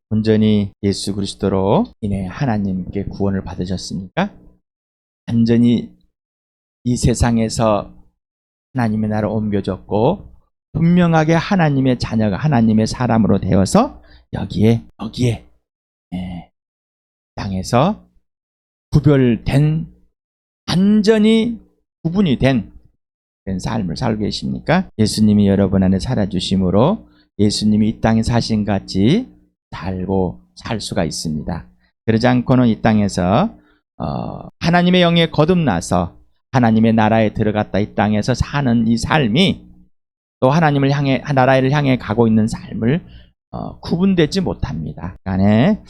온전히 예수 그리스도로 인해 하나님께 구원을 받으셨습니까? 완전히 이 세상에서 하나님의 나라로 옮겨졌고 분명하게 하나님의 자녀가 하나님의 사람으로 되어서 여기에 땅에서 구별된 완전히 구분이 된 삶을 살고 계십니까? 예수님이 여러분 안에 살아주심으로 예수님이 이 땅에 사신 같이 살고 살 수가 있습니다. 그러지 않고는 이 땅에서 하나님의 영에 거듭나서 하나님의 나라에 들어갔다 이 땅에서 사는 이 삶이 또 하나님을 향해 나라를 향해 가고 있는 삶을 구분되지 못합니다. 간에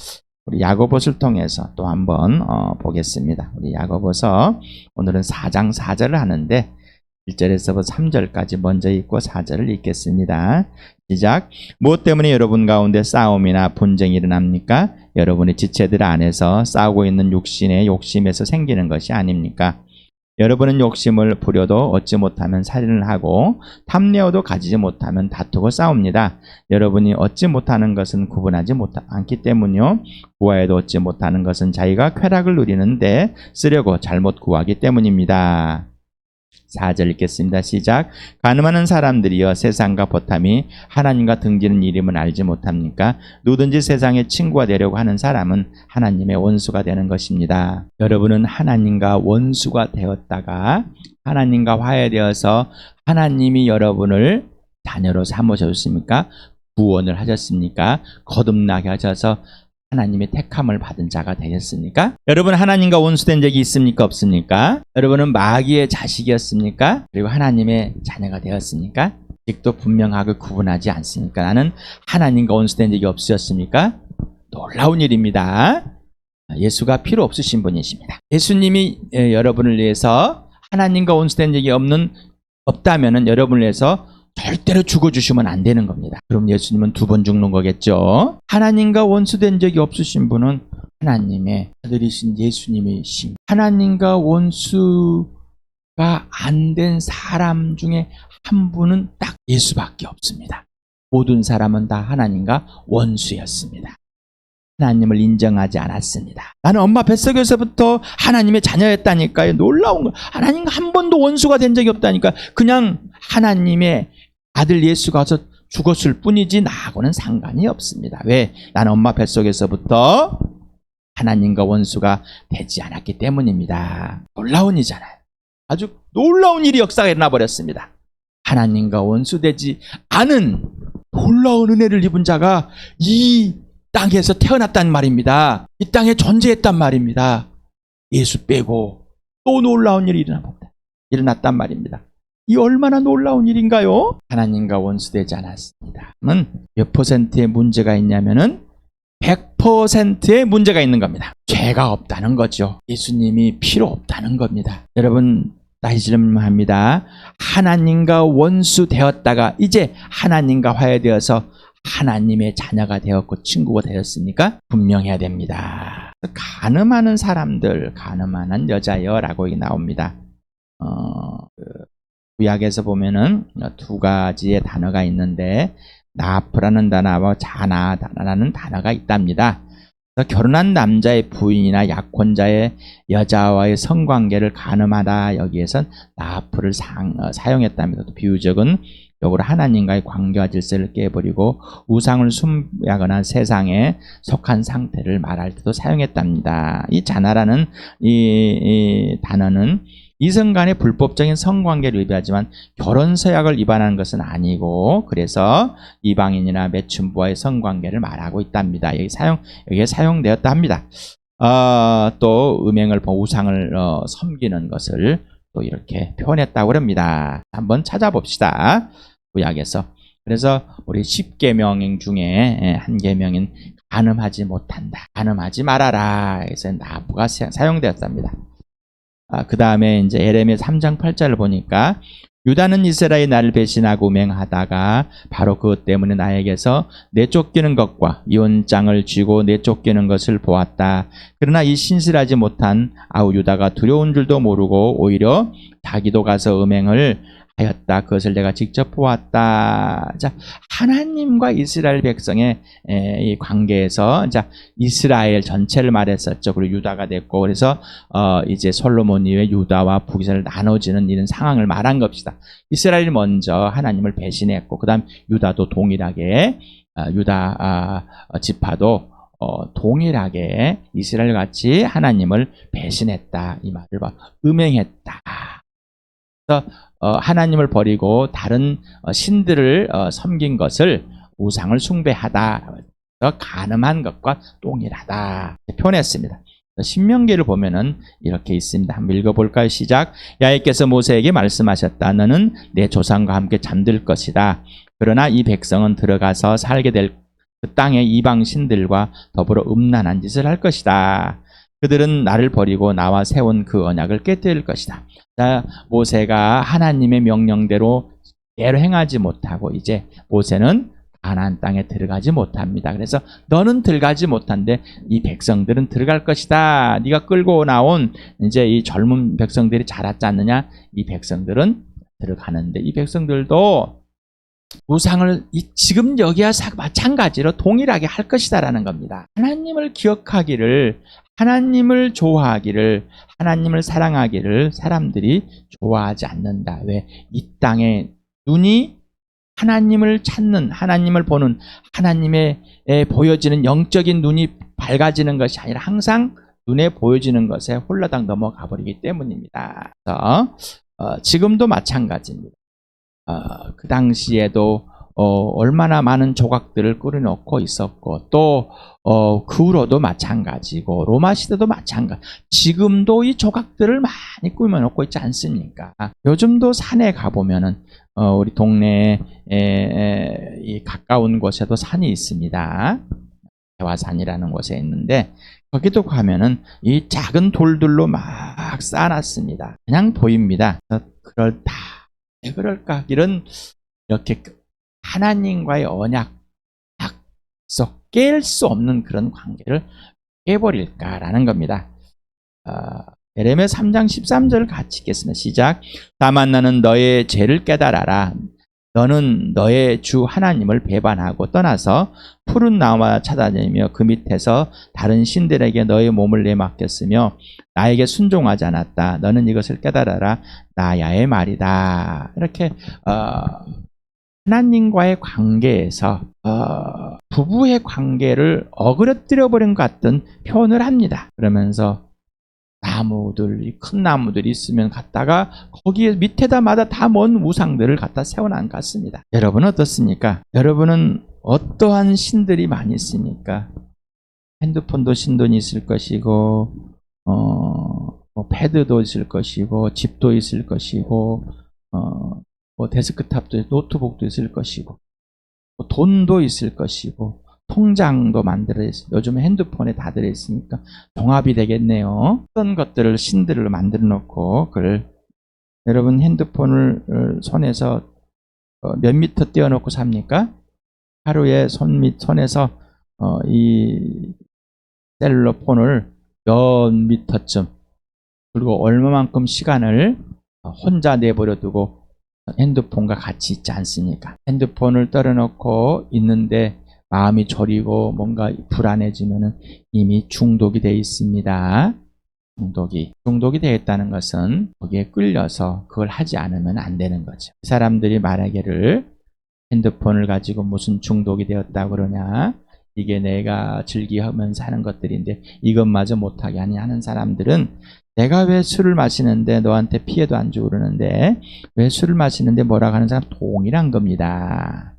우리 야고보서를 통해서 또 한번 보겠습니다. 우리 야고보서 오늘은 4장 4절을 하는데 1절에서부터 3절까지 먼저 읽고 4절을 읽겠습니다. 시작. 무엇 때문에 여러분 가운데 싸움이나 분쟁이 일어납니까? 여러분의 지체들 안에서 싸우고 있는 육신의 욕심에서 생기는 것이 아닙니까? 여러분은 욕심을 부려도 얻지 못하면 살인을 하고 탐내어도 가지지 못하면 다투고 싸웁니다. 여러분이 얻지 못하는 것은 구분하지 않기 때문이요. 구하여도 얻지 못하는 것은 자기가 쾌락을 누리는데 쓰려고 잘못 구하기 때문입니다. 4절 읽겠습니다. 시작. 가늠하는 사람들이여 세상과 버탐이 하나님과 등지는 이름은 알지 못합니까? 누구든지 세상의 친구가 되려고 하는 사람은 하나님의 원수가 되는 것입니다. 여러분은 하나님과 원수가 되었다가 하나님과 화해되어서 하나님이 여러분을 자녀로 삼으셨습니까? 구원을 하셨습니까? 거듭나게 하셔서 하나님의 택함을 받은 자가 되셨습니까? 여러분 하나님과 원수된 적이 있습니까? 없습니까? 여러분은 마귀의 자식이었습니까? 그리고 하나님의 자녀가 되었습니까? 아직도 분명하게 구분하지 않습니까? 나는 하나님과 원수된 적이 없으셨습니까? 놀라운 일입니다. 예수가 필요 없으신 분이십니다. 예수님이 여러분을 위해서 하나님과 원수된 적이 없다면 여러분을 위해서 절대로 죽어주시면 안 되는 겁니다. 그럼 예수님은 2번 죽는 거겠죠. 하나님과 원수된 적이 없으신 분은 하나님의 아들이신 예수님이신 하나님과 원수가 안 된 사람 중에 한 분은 딱 예수밖에 없습니다. 모든 사람은 다 하나님과 원수였습니다. 하나님을 인정하지 않았습니다. 나는 엄마 뱃속에서부터 하나님의 자녀였다니까요. 놀라운 거. 하나님과 한 번도 원수가 된 적이 없다니까. 그냥 하나님의 아들 예수가 와서 죽었을 뿐이지 나하고는 상관이 없습니다. 왜? 나는 엄마 뱃속에서부터 하나님과 원수가 되지 않았기 때문입니다. 놀라운 일이잖아요. 아주 놀라운 일이 역사가 일어나 버렸습니다. 하나님과 원수되지 않은 놀라운 은혜를 입은 자가 이 땅에서 태어났단 말입니다. 이 땅에 존재했단 말입니다. 예수 빼고 또 놀라운 일이 일어났단 말입니다. 이 얼마나 놀라운 일인가요? 하나님과 원수되지 않았습니다. 몇 퍼센트의 문제가 있냐면은 100%의 문제가 있는 겁니다. 죄가 없다는 거죠. 예수님이 필요 없다는 겁니다. 여러분 다시 질문합니다. 하나님과 원수 되었다가 이제 하나님과 화해되어서 하나님의 자녀가 되었고 친구가 되었습니까? 분명해야 됩니다. 간음하는 사람들, 간음하는 여자여라고 나옵니다. 구약에서 보면은 2가지의 단어가 있는데 나프라는 단어와 자나라는 단어가 있답니다. 그래서 결혼한 남자의 부인이나 약혼자의 여자와의 성관계를 간음하다 여기에선 나프를 사용했답니다. 비유적은 역으로 하나님과의 관계와 질서를 깨버리고 우상을 숭배하거나 세상에 속한 상태를 말할 때도 사용했답니다. 이 자나라는 이 단어는 이성 간의 불법적인 성관계를 의미하지만 결혼 서약을 위반하는 것은 아니고 그래서 이방인이나 매춘부와의 성관계를 말하고 있답니다. 여기에 사용되었다 합니다. 또 음행을 우상을 섬기는 것을 또 이렇게 표현했다고 합니다. 한번 찾아봅시다. 구약에서. 그래서 우리 10계명 중에 한 계명인 간음하지 못한다. 간음하지 말아라. 그래서 나부가 사용되었답니다. 그 다음에 이제 에레미야 3장 8절을 보니까 유다는 이스라엘이 나를 배신하고 맹하다가 바로 그것 때문에 나에게서 내쫓기는 것과 이혼장을 쥐고 내쫓기는 것을 보았다. 그러나 이 신실하지 못한 유다가 두려운 줄도 모르고 오히려 자기도 가서 음행을 하였다. 그것을 내가 직접 보았다. 자, 하나님과 이스라엘 백성의 이 관계에서 자, 이스라엘 전체를 말했었죠. 그리고 유다가 됐고 그래서 이제 솔로몬 이후에 유다와 북이스라엘 나눠지는 이런 상황을 말한 겁시다. 이스라엘이 먼저 하나님을 배신했고 그다음 유다도 동일하게 유다 지파도 동일하게 이스라엘 같이 하나님을 배신했다. 이 말을 음행했다. 그래서 하나님을 버리고 다른 신들을 섬긴 것을 우상을 숭배하다. 간음한 것과 동일하다. 표현했습니다. 신명기를 보면은 이렇게 있습니다. 한번 읽어볼까요? 시작. 야훼께서 모세에게 말씀하셨다. 너는 내 조상과 함께 잠들 것이다. 그러나 이 백성은 들어가서 살게 될 그 땅의 이방 신들과 더불어 음란한 짓을 할 것이다. 그들은 나를 버리고 나와 세운 그 언약을 깨뜨릴 것이다. 자, 모세가 하나님의 명령대로 행하지 못하고 이제 모세는 가나안 땅에 들어가지 못합니다. 그래서 너는 들어가지 못한데 이 백성들은 들어갈 것이다. 네가 끌고 나온 이제 이 젊은 백성들이 자랐지 않느냐? 이 백성들은 들어가는데 이 백성들도 우상을 지금 여기와 마찬가지로 동일하게 할 것이다라는 겁니다. 하나님을 기억하기를, 하나님을 좋아하기를, 하나님을 사랑하기를 사람들이 좋아하지 않는다. 왜? 이 땅에 눈이 하나님을 찾는, 하나님을 보는, 하나님의 보여지는 영적인 눈이 밝아지는 것이 아니라 항상 눈에 보여지는 것에 홀라당 넘어가 버리기 때문입니다. 그래서 지금도 마찬가지입니다. 그 당시에도 얼마나 많은 조각들을 꾸려놓고 있었고 또 그 후로도 마찬가지고 로마 시대도 마찬가지. 지금도 이 조각들을 많이 꾸며놓고 있지 않습니까? 요즘도 산에 가보면은 우리 동네에 이 가까운 곳에도 산이 있습니다. 대화산이라는 곳에 있는데 거기도 가면은 이 작은 돌들로 막 쌓아놨습니다. 그냥 보입니다. 그렇다. 왜 그럴까? 이렇게 하나님과의 언약, 약속, 깰 수 없는 그런 관계를 깨버릴까라는 겁니다. 에레미야 3장 13절을 같이 읽겠습니다. 시작. 다만 나는 너의 죄를 깨달아라. 너는 너의 주 하나님을 배반하고 떠나서 푸른 나무와 찾아다니며 그 밑에서 다른 신들에게 너의 몸을 내맡겼으며 나에게 순종하지 않았다. 너는 이것을 깨달아라. 나야의 말이다. 이렇게 하나님과의 관계에서 부부의 관계를 어그러뜨려 버린 것 같은 표현을 합니다. 그러면서 나무들, 큰 나무들이 있으면 갔다가 거기에 밑에다마다 다 먼 우상들을 갖다 세워놓은 것 같습니다. 여러분은 어떻습니까? 여러분은 어떠한 신들이 많이 있습니까? 핸드폰도 신돈이 있을 것이고 패드도 있을 것이고 집도 있을 것이고 데스크탑도 노트북도 있을 것이고 돈도 있을 것이고 통장도 만들어 있어요. 요즘 핸드폰에 다 들어있으니까 종합이 되겠네요. 어떤 것들을 신들을 만들어 놓고 여러분 핸드폰을 손에서 몇 미터 떼어놓고 삽니까? 하루에 손에서 이 셀룰러 폰을 몇 미터쯤 그리고 얼마만큼 시간을 혼자 내버려 두고 핸드폰과 같이 있지 않습니까? 핸드폰을 떨어놓고 있는데 마음이 졸이고 뭔가 불안해지면은 이미 중독이 되어 있습니다. 중독이 되어 있다는 것은 거기에 끌려서 그걸 하지 않으면 안 되는 거죠. 사람들이 말하기를 핸드폰을 가지고 무슨 중독이 되었다고 그러냐? 이게 내가 즐기면서 하는 것들인데 이것마저 못하게 하는 사람들은 내가 왜 술을 마시는데 너한테 피해도 안 주고 그러는데 왜 술을 마시는데 뭐라고 하는 사람 동일한 겁니다.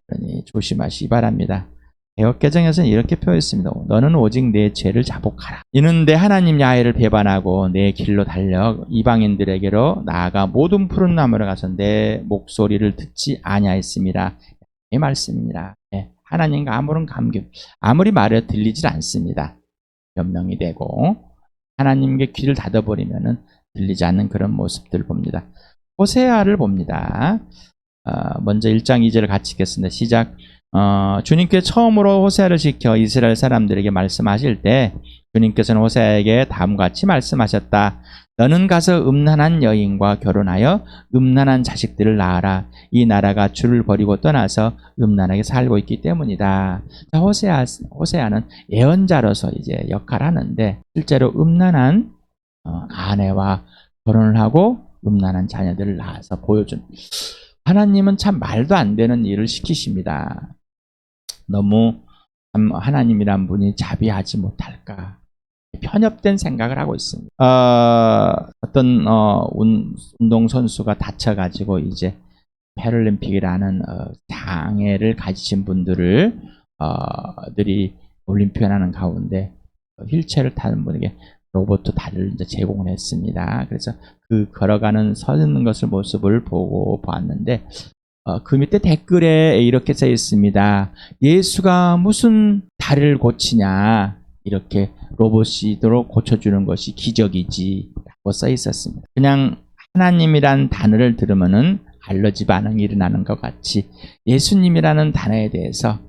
그러니 조심하시기 바랍니다. 개역개정에서는 이렇게 표현했습니다. 너는 오직 내 죄를 자복하라. 이는 내 하나님 야훼를 배반하고 내 길로 달려 이방인들에게로 나아가 모든 푸른 나무를 가서 내 목소리를 듣지 아니하였습니다. 이 말씀입니다. 하나님과 아무런 감격, 아무리 말해 들리질 않습니다. 변명이 되고 하나님께 귀를 닫아버리면은 들리지 않는 그런 모습들을 봅니다. 호세아를 봅니다. 먼저 1장 2절을 같이 읽겠습니다. 시작. 주님께서 처음으로 호세아를 시켜 이스라엘 사람들에게 말씀하실 때 주님께서는 호세아에게 다음과 같이 말씀하셨다. 너는 가서 음란한 여인과 결혼하여 음란한 자식들을 낳아라. 이 나라가 주를 버리고 떠나서 음란하게 살고 있기 때문이다. 자, 호세아는 예언자로서 이제 역할을 하는데 실제로 음란한 아내와 결혼을 하고 음란한 자녀들을 낳아서 보여준, 하나님은 참 말도 안 되는 일을 시키십니다. 너무 참 하나님이란 분이 자비하지 못할까, 편협된 생각을 하고 있습니다. 어떤 운동선수가 다쳐가지고 이제 패럴림픽이라는 장애를 가지신 분들을 들이 올림픽을 하는 가운데 휠체어를 타는 분에게 로봇 다리를 이제 제공을 했습니다. 그래서 그 걸어가는 서는 것을 모습을 보고 보았는데 그 밑에 댓글에 이렇게 써 있습니다. 예수가 무슨 다리를 고치냐, 이렇게 로봇으로 고쳐주는 것이 기적이지 라고 써 있었습니다. 그냥 하나님이란 단어를 들으면은 알러지 반응이 일어나는 것 같이 예수님이라는 단어에 대해서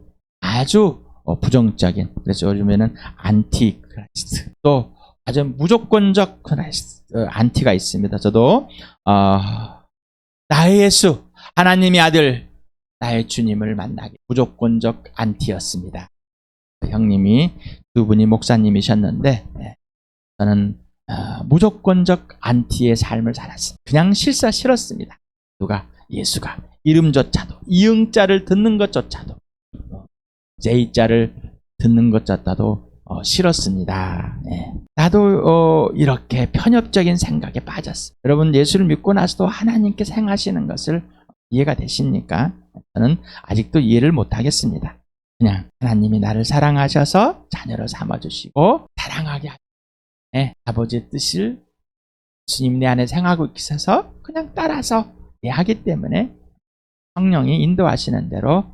아주 부정적인, 그래서 요즘에는 안티 크라이스트, 또 아주 무조건적 크라이스트, 안티가 있습니다. 저도 나의 예수, 하나님의 아들, 나의 주님을 만나기 무조건적 안티였습니다. 형님이 두 분이 목사님이셨는데 저는 무조건적 안티의 삶을 살았습니다. 그냥 싫었습니다. 누가? 예수가 이름조차도, 이응자를 듣는 것조차도, J자를 듣는 것조차도 싫었습니다. 나도 이렇게 편협적인 생각에 빠졌어요. 여러분, 예수를 믿고 나서도 하나님께서 행하시는 것을 이해가 되십니까? 저는 아직도 이해를 못하겠습니다. 그냥 하나님이 나를 사랑하셔서 자녀로 삼아주시고 사랑하게 하시고 아버지의 뜻을 주님 내 안에 생하고 있어서 그냥 따라서 하기 때문에 성령이 인도하시는 대로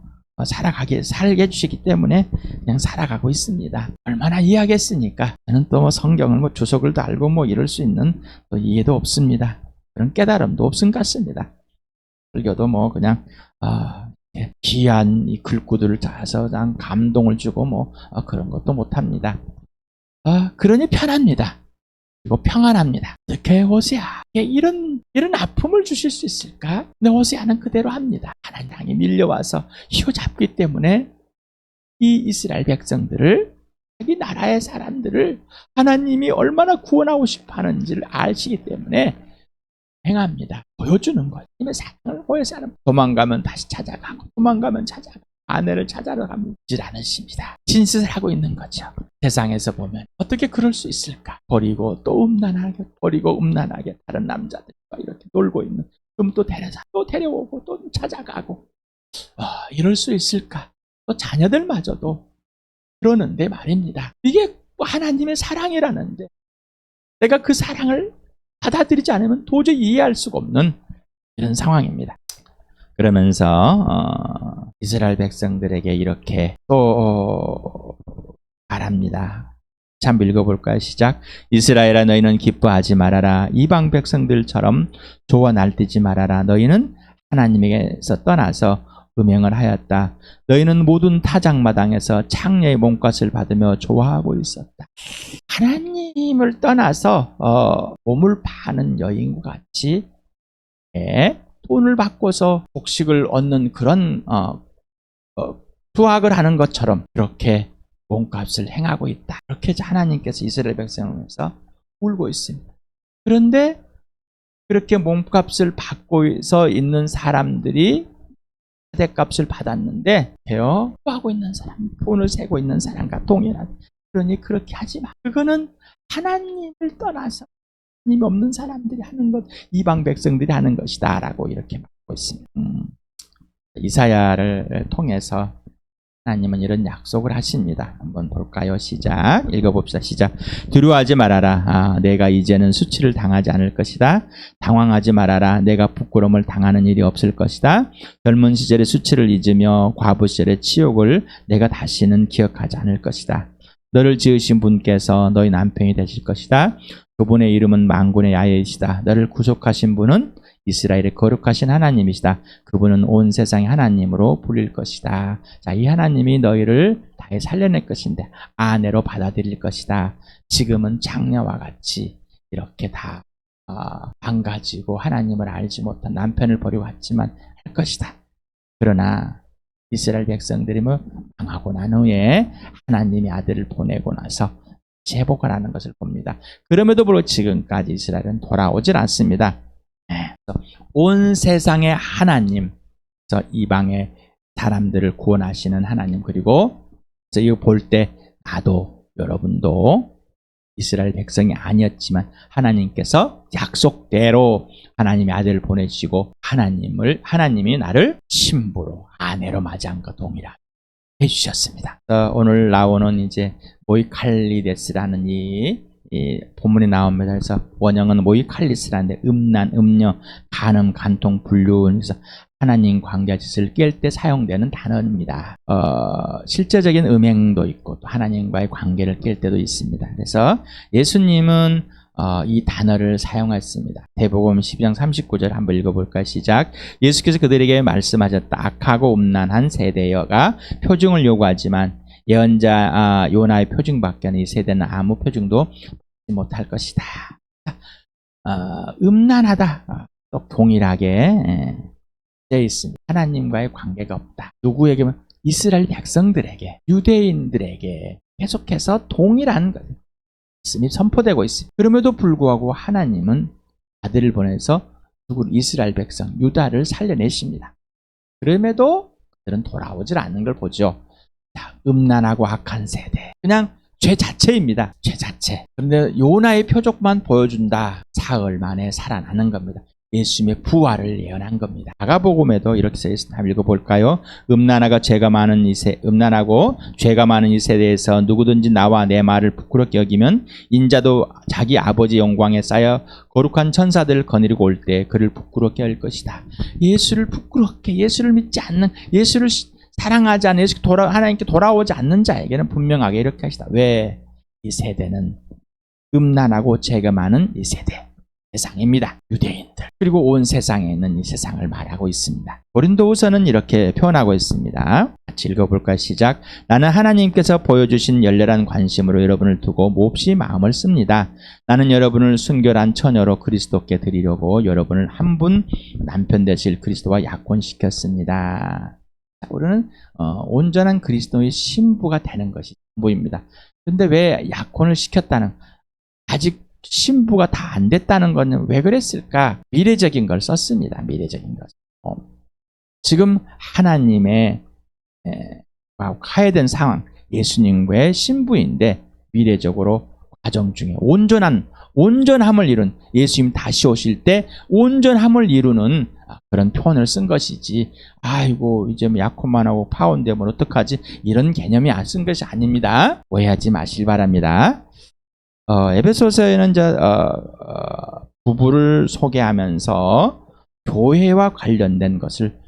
살게 해주시기 때문에 그냥 살아가고 있습니다. 얼마나 이해하겠습니까? 저는 또 성경을 주석을 도 알고 이럴 수 있는 또 이해도 없습니다. 그런 깨달음도 없은 것 같습니다. 설교도 그냥 귀한 이 글구들을 짜서 그냥 감동을 주고 그런 것도 못합니다. 그러니 편합니다. 그리고 평안합니다. 어떻게 호세아에게 이런 아픔을 주실 수 있을까? 근데 호세아는 그대로 합니다. 하나님 향해 밀려와서 휘어잡기 때문에 이 이스라엘 백성들을, 자기 나라의 사람들을 하나님이 얼마나 구원하고 싶어 하는지를 아시기 때문에 행합니다. 보여주는 거예요. 하나님의 사랑을 보여서 도망가면 다시 찾아가고, 도망가면 찾아가고, 아내를 찾아러 가지 않으십니다. 진실을 하고 있는 거죠. 세상에서 보면 어떻게 그럴 수 있을까? 버리고 또 음란하게 다른 남자들과 이렇게 놀고 있는, 그럼 또 데려오고 또 찾아가고, 이럴 수 있을까? 또 자녀들마저도 그러는데 말입니다. 이게 하나님의 사랑이라는데 내가 그 사랑을 받아들이지 않으면 도저히 이해할 수가 없는 이런 상황입니다. 그러면서 이스라엘 백성들에게 이렇게 또 말합니다. 참 읽어볼까요? 시작. 이스라엘아, 너희는 기뻐하지 말아라. 이방 백성들처럼 조와 날뛰지 말아라. 너희는 하나님에게서 떠나서 음행을 하였다. 너희는 모든 타작마당에서 창녀의 몸값을 받으며 좋아하고 있었다. 하나님을 떠나서 몸을 파는 여인과 같이 돈을 받고서 복식을 얻는 그런 투학을 하는 것처럼 그렇게 몸값을 행하고 있다. 그렇게 하나님께서 이스라엘 백성을 위해서 울고 있습니다. 그런데 그렇게 몸값을 받고서 있는 사람들이 대값을 받았는데 하고 있는 사람, 돈을 세고 있는 사람과 동일한, 그러니 그렇게 하지 마. 그거는 하나님을 떠나서 하나님 없는 사람들이 하는 것, 이방 백성들이 하는 것이다 라고 이렇게 말하고 있습니다. 이사야를 통해서 하나님은 이런 약속을 하십니다. 한번 볼까요? 시작. 읽어봅시다. 시작. 두려워하지 말아라. 내가 이제는 수치를 당하지 않을 것이다. 당황하지 말아라. 내가 부끄러움을 당하는 일이 없을 것이다. 젊은 시절의 수치를 잊으며 과부 시절의 치욕을 내가 다시는 기억하지 않을 것이다. 너를 지으신 분께서 너희 남편이 되실 것이다. 그분의 이름은 만군의 야훼이시다. 너를 구속하신 분은 이스라엘의 거룩하신 하나님이시다. 그분은 온 세상의 하나님으로 불릴 것이다. 자, 이 하나님이 너희를 다해 살려낼 것인데 아내로 받아들일 것이다. 지금은 장녀와 같이 이렇게 다 망가지고 하나님을 알지 못한 남편을 버리고 갔지만 할 것이다. 그러나 이스라엘 백성들이 망하고 난 후에 하나님이 아들을 보내고 나서 회복을 하는 것을 봅니다. 그럼에도 불구하고 지금까지 이스라엘은 돌아오질 않습니다. 온 세상의 하나님, 이방의 사람들을 구원하시는 하나님, 그리고 이거 볼 때 나도 여러분도 이스라엘 백성이 아니었지만 하나님께서 약속대로 하나님의 아들을 보내주시고 하나님이 나를 신부로 아내로 맞이한 것 동일하게 해주셨습니다. 오늘 나오는 이제 모이칼리데스라는 이 본문이 나옵니다. 그래서 원형은 모이칼리스라는데 음란, 음녀, 간음, 간통, 불륜, 그래서 하나님 관계 짓을 깰 때 사용되는 단어입니다. 실제적인 음행도 있고 또 하나님과의 관계를 깰 때도 있습니다. 그래서 예수님은 이 단어를 사용했습니다. 대복음 12장 39절 한번 읽어볼까요? 시작. 예수께서 그들에게 말씀하셨다. 악하고 음란한 세대여가 표징을 요구하지만 예언자 요나의 표징밖에는 이 세대는 아무 표징도 받지 못할 것이다. 음란하다. 또 동일하게 되어 있습니다. 하나님과의 관계가 없다. 누구에게만? 이스라엘 백성들에게, 유대인들에게 계속해서 동일한 말씀이 선포되고 있습니다. 그럼에도 불구하고 하나님은 아들을 보내서 이스라엘 백성, 유다를 살려내십니다. 그럼에도 그들은 돌아오질 않는 걸 보죠. 음란하고 악한 세대. 그냥 죄 자체입니다. 죄 자체. 그런데 요나의 표적만 보여준다. 사흘 만에 살아나는 겁니다. 예수님의 부활을 예언한 겁니다. 마가복음에도 이렇게 써 있습니다. 한번 읽어볼까요? 음란하고 죄가 많은 이 세대에서 누구든지 나와 내 말을 부끄럽게 여기면 인자도 자기 아버지 영광에 쌓여 거룩한 천사들을 거느리고 올 때 그를 부끄럽게 할 것이다. 예수를 부끄럽게, 예수를 믿지 않는, 예수를 사랑하지 않는, 하나님께 돌아오지 않는 자에게는 분명하게 이렇게 하시다. 왜? 이 세대는 음란하고 죄가 많은 이 세상입니다. 유대인들. 그리고 온 세상에 있는 이 세상을 말하고 있습니다. 고린도후서는 이렇게 표현하고 있습니다. 같이 읽어볼까요? 시작. 나는 하나님께서 보여주신 열렬한 관심으로 여러분을 두고 몹시 마음을 씁니다. 나는 여러분을 순결한 처녀로 그리스도께 드리려고 여러분을 한 분 남편 되실 그리스도와 약혼시켰습니다. 우리는 온전한 그리스도의 신부가 되는 것이 전부입니다. 그런데 왜 약혼을 시켰다는, 아직 신부가 다 안 됐다는 것은 왜 그랬을까? 미래적인 걸 썼습니다. 미래적인 것. 지금 하나님의 가야 된 상황, 예수님과의 신부인데 미래적으로 과정 중에 온전함을 이룬, 예수님 다시 오실 때 온전함을 이루는 그런 표현을 쓴 것이지, 아이고 이제 약혼만 하고 파혼되면 어떡하지, 이런 개념이 쓴 것이 아닙니다. 오해하지 마실 바랍니다. 에베소서에는 부부를 소개하면서 교회와 관련된 것을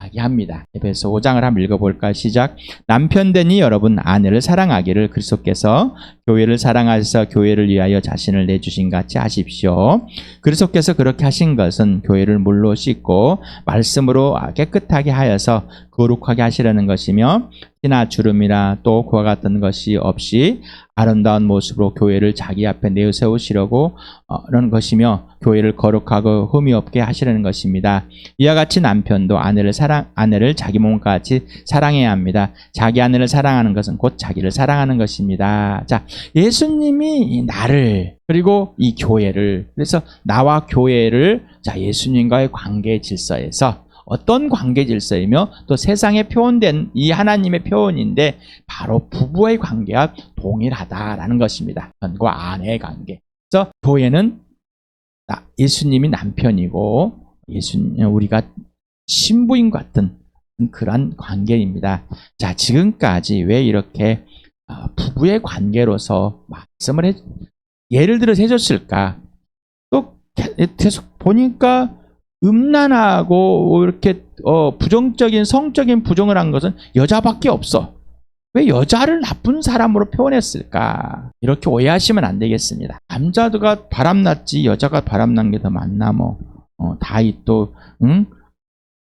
이야기합니다. 에베소 5장을 한번 읽어볼까요? 시작. 남편되니 여러분 아내를 사랑하기를 그리스도께서 교회를 사랑하셔서 교회를 위하여 자신을 내주신 같이 하십시오. 그리스도께서 그렇게 하신 것은 교회를 물로 씻고 말씀으로 깨끗하게 하여서 거룩하게 하시려는 것이며 티나 주름이나 또 그와 같은 것이 없이 아름다운 모습으로 교회를 자기 앞에 내세우시려고 하는 것이며 교회를 거룩하고 흠이 없게 하시려는 것입니다. 이와 같이 남편도 아내를 자기 몸과 같이 사랑해야 합니다. 자기 아내를 사랑하는 것은 곧 자기를 사랑하는 것입니다. 자, 예수님이 나를, 그리고 이 교회를, 그래서 나와 교회를 예수님과의 관계 질서에서 어떤 관계 질서이며 또 세상에 표현된 이 하나님의 표현인데 바로 부부의 관계와 동일하다라는 것입니다. 남편과 아내의 관계. 그래서 교회는 예수님이 남편이고 우리가 신부인 같은 그런 관계입니다. 자, 지금까지 왜 이렇게 부부의 관계로서 말씀을 예를 들어서 해줬을까? 또 계속 보니까 음란하고 이렇게 부정적인 성적인 부정을 한 것은 여자밖에 없어. 왜 여자를 나쁜 사람으로 표현했을까? 이렇게 오해하시면 안 되겠습니다. 남자가 바람났지 여자가 바람난 게 더 많나 다윗도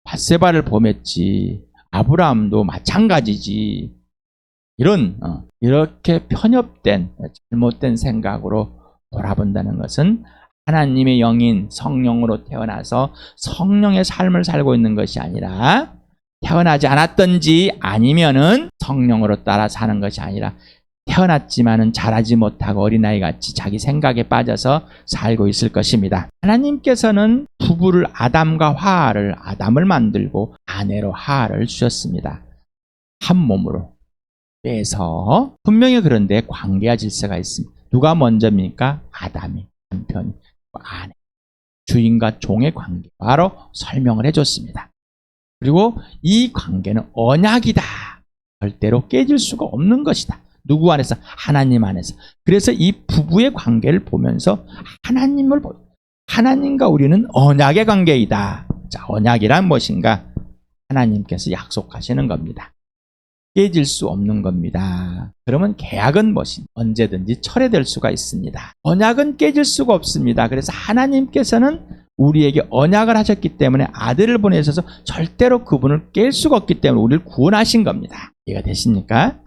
밧세바를 범했지, 아브라함도 마찬가지지. 이렇게 편협된 잘못된 생각으로 돌아본다는 것은 하나님의 영인 성령으로 태어나서 성령의 삶을 살고 있는 것이 아니라, 태어나지 않았던지 아니면은 성령으로 따라 사는 것이 아니라, 태어났지만은 자라지 못하고 어린아이같이 자기 생각에 빠져서 살고 있을 것입니다. 하나님께서는 부부를 아담을 만들고 아내로 하와를 주셨습니다. 한 몸으로 빼서. 분명히 그런데 관계와 질서가 있습니다. 누가 먼저입니까? 아담이, 남편이, 아내, 주인과 종의 관계, 바로 설명을 해줬습니다. 그리고 이 관계는 언약이다. 절대로 깨질 수가 없는 것이다. 누구 안에서? 하나님 안에서. 그래서 이 부부의 관계를 보면서 하나님을 보여. 하나님과 우리는 언약의 관계이다. 자, 언약이란 무엇인가? 하나님께서 약속하시는 겁니다. 깨질 수 없는 겁니다. 그러면 계약은 무엇인가? 언제든지 철회될 수가 있습니다. 언약은 깨질 수가 없습니다. 그래서 하나님께서는 우리에게 언약을 하셨기 때문에 아들을 보내셔서 절대로 그분을 깰 수가 없기 때문에 우리를 구원하신 겁니다. 이해가 되십니까?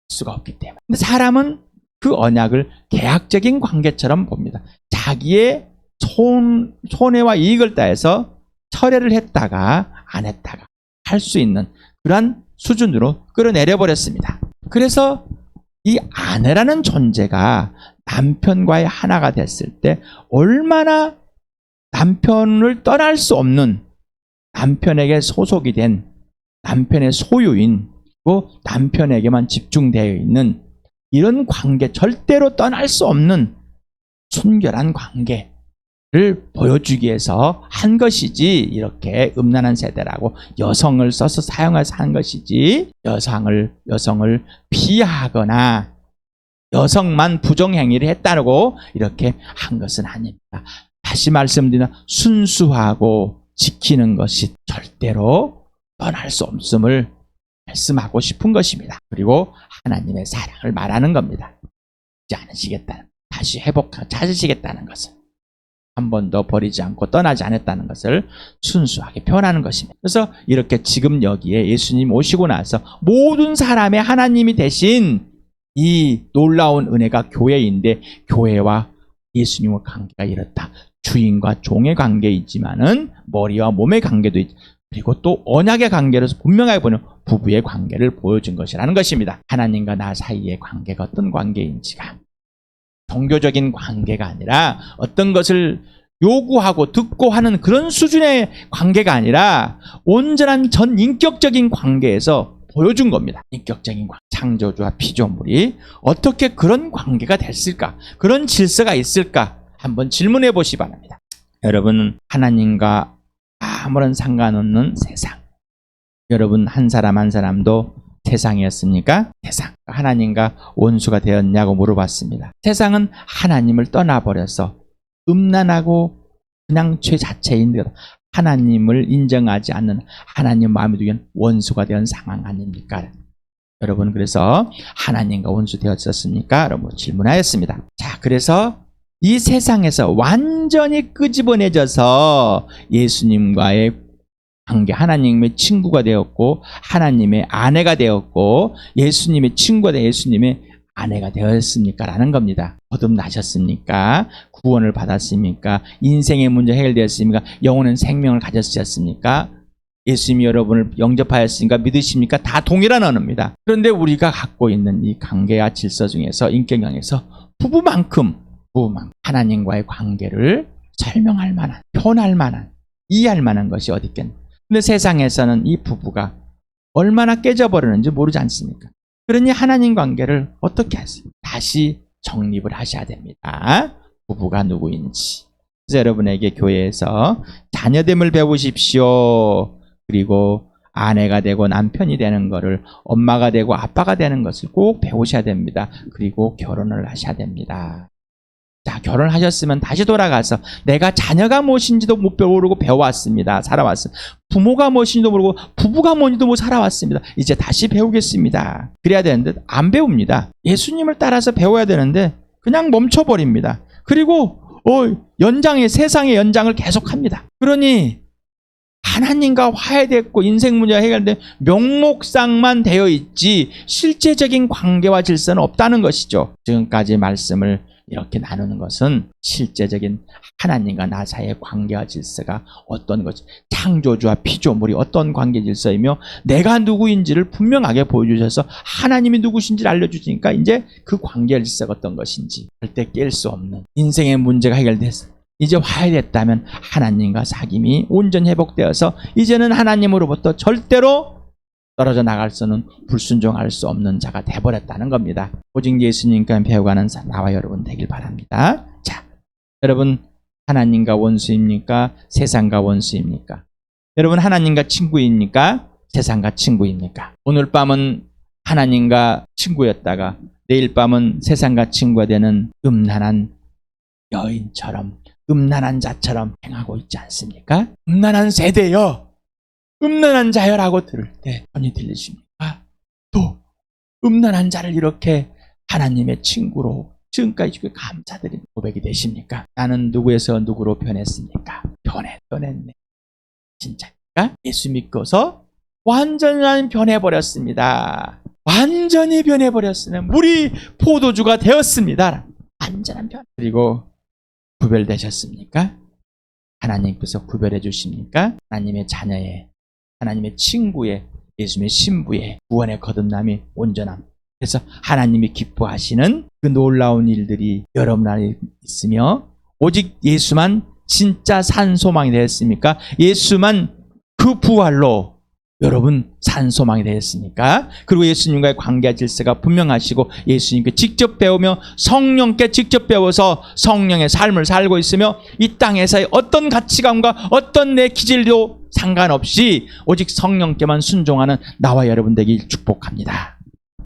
수가 없기 때문에. 근데 사람은 그 언약을 계약적인 관계처럼 봅니다. 자기의 손해와 이익을 따해서 철회를 했다가 안 했다가 할 수 있는 그러한 수준으로 끌어내려 버렸습니다. 그래서 이 아내라는 존재가 남편과의 하나가 됐을 때 얼마나 남편을 떠날 수 없는, 남편에게 소속이 된, 남편의 소유인, 남편에게만 집중되어 있는 이런 관계, 절대로 떠날 수 없는 순결한 관계를 보여주기 위해서 한 것이지, 이렇게 음란한 세대라고 여성을 써서 사용해서 한 것이지, 여성을 비하하거나 여성만 부정행위를 했다고 이렇게 한 것은 아닙니다. 다시 말씀드리나 순수하고 지키는 것이 절대로 떠날 수 없음을 말씀하고 싶은 것입니다. 그리고 하나님의 사랑을 말하는 겁니다. 잊지 않으시겠다는, 다시 찾으시겠다는 것을, 한 번도 버리지 않고 떠나지 않았다는 것을 순수하게 표현하는 것입니다. 그래서 이렇게 지금 여기에 예수님 오시고 나서 모든 사람의 하나님이 되신 이 놀라운 은혜가 교회인데, 교회와 예수님의 관계가 이렇다. 주인과 종의 관계이지만은 머리와 몸의 관계도 있죠. 그리고 또 언약의 관계로서 분명하게 보는 부부의 관계를 보여준 것이라는 것입니다. 하나님과 나 사이의 관계가 어떤 관계인지가 종교적인 관계가 아니라, 어떤 것을 요구하고 듣고 하는 그런 수준의 관계가 아니라 온전한 전 인격적인 관계에서 보여준 겁니다. 인격적인 관계. 창조주와 피조물이 어떻게 그런 관계가 됐을까? 그런 질서가 있을까? 한번 질문해 보시 바랍니다. 여러분은 하나님과 아무런 상관없는 세상, 여러분 한 사람 한 사람도 세상이었습니까? 세상. 하나님과 원수가 되었냐고 물어봤습니다. 세상은 하나님을 떠나버려서 음란하고 그냥 죄 자체인 것, 하나님을 인정하지 않는, 하나님 마음에 두기엔 원수가 된 상황 아닙니까? 여러분, 그래서 하나님과 원수 되었었습니까? 여러분 질문하였습니다. 자, 그래서 이 세상에서 완전히 끄집어내져서 예수님과의 관계, 하나님의 친구가 되었고, 하나님의 아내가 되었고, 예수님의 친구가 되어 예수님의 아내가 되었습니까? 라는 겁니다. 거듭나셨습니까? 구원을 받았습니까? 인생의 문제 해결되었습니까? 영원한 생명을 가졌습니까? 예수님이 여러분을 영접하였으니까 믿으십니까? 다 동일한 언어입니다. 그런데 우리가 갖고 있는 이 관계와 질서 중에서, 인격형에서 부부만큼 하나님과의 관계를 설명할 만한, 표현할 만한, 이해할 만한 것이 어디 있겠나. 근데 세상에서는 이 부부가 얼마나 깨져버리는지 모르지 않습니까? 그러니 하나님 관계를 어떻게 하세요? 다시 정립을 하셔야 됩니다. 부부가 누구인지. 그래서 여러분에게 교회에서 자녀됨을 배우십시오. 그리고 아내가 되고 남편이 되는 것을, 엄마가 되고 아빠가 되는 것을 꼭 배우셔야 됩니다. 그리고 결혼을 하셔야 됩니다. 자, 결혼하셨으면 다시 돌아가서 내가 자녀가 무엇인지도 못 모르고 배워왔습니다. 살아왔습니다. 부모가 무엇인지도 모르고 부부가 뭔지도 못 살아왔습니다. 이제 다시 배우겠습니다. 그래야 되는데 안 배웁니다. 예수님을 따라서 배워야 되는데 그냥 멈춰버립니다. 그리고 세상의 연장을 계속합니다. 그러니 하나님과 화해됐고 인생 문제가 해결된 명목상만 되어 있지 실제적인 관계와 질서는 없다는 것이죠. 지금까지 말씀을 이렇게 나누는 것은 실제적인 하나님과 나 사이의 관계와 질서가 어떤 것이, 창조주와 피조물이 어떤 관계 질서이며 내가 누구인지를 분명하게 보여주셔서 하나님이 누구신지를 알려주시니까 이제 그 관계 질서가 어떤 것인지 절대 깰 수 없는, 인생의 문제가 해결됐어, 이제 화해됐다면 하나님과 사귐이 온전히 회복되어서 이제는 하나님으로부터 절대로 떨어져 나갈 수는, 불순종할 수 없는 자가 돼버렸다는 겁니다. 오직 예수님과 배워가는 나와 여러분 되길 바랍니다. 자, 여러분 하나님과 원수입니까? 세상과 원수입니까? 여러분 하나님과 친구입니까? 세상과 친구입니까? 오늘 밤은 하나님과 친구였다가 내일 밤은 세상과 친구가 되는 음란한 여인처럼, 음란한 자처럼 행하고 있지 않습니까? 음란한 세대여, 음란한 자여라고 들을 때 전이 들리십니까? 또 음란한 자를 이렇게 하나님의 친구로 지금까지 감사드린 고백이 되십니까? 나는 누구에서 누구로 변했습니까? 변했네. 진짜입니까? 예수 믿고서 완전히 변해버렸습니다. 완전히 변해버렸으면 물이 포도주가 되었습니다. 완전한 변. 그리고 구별되셨습니까? 하나님께서 구별해 주십니까? 하나님의 자녀의, 하나님의 친구의, 예수님의 신부의 구원의 거듭남이 온전함. 그래서 하나님이 기뻐하시는 그 놀라운 일들이 여러분 안에 있으며, 오직 예수만 진짜 산 소망이 되었습니까? 예수만 그 부활로 여러분 산 소망이 되었습니까? 그리고 예수님과의 관계 질서가 분명하시고 예수님께 직접 배우며 성령께 직접 배워서 성령의 삶을 살고 있으며 이 땅에서의 어떤 가치관과 어떤 내 기질도 상관없이 오직 성령께만 순종하는 나와 여러분 되길 축복합니다.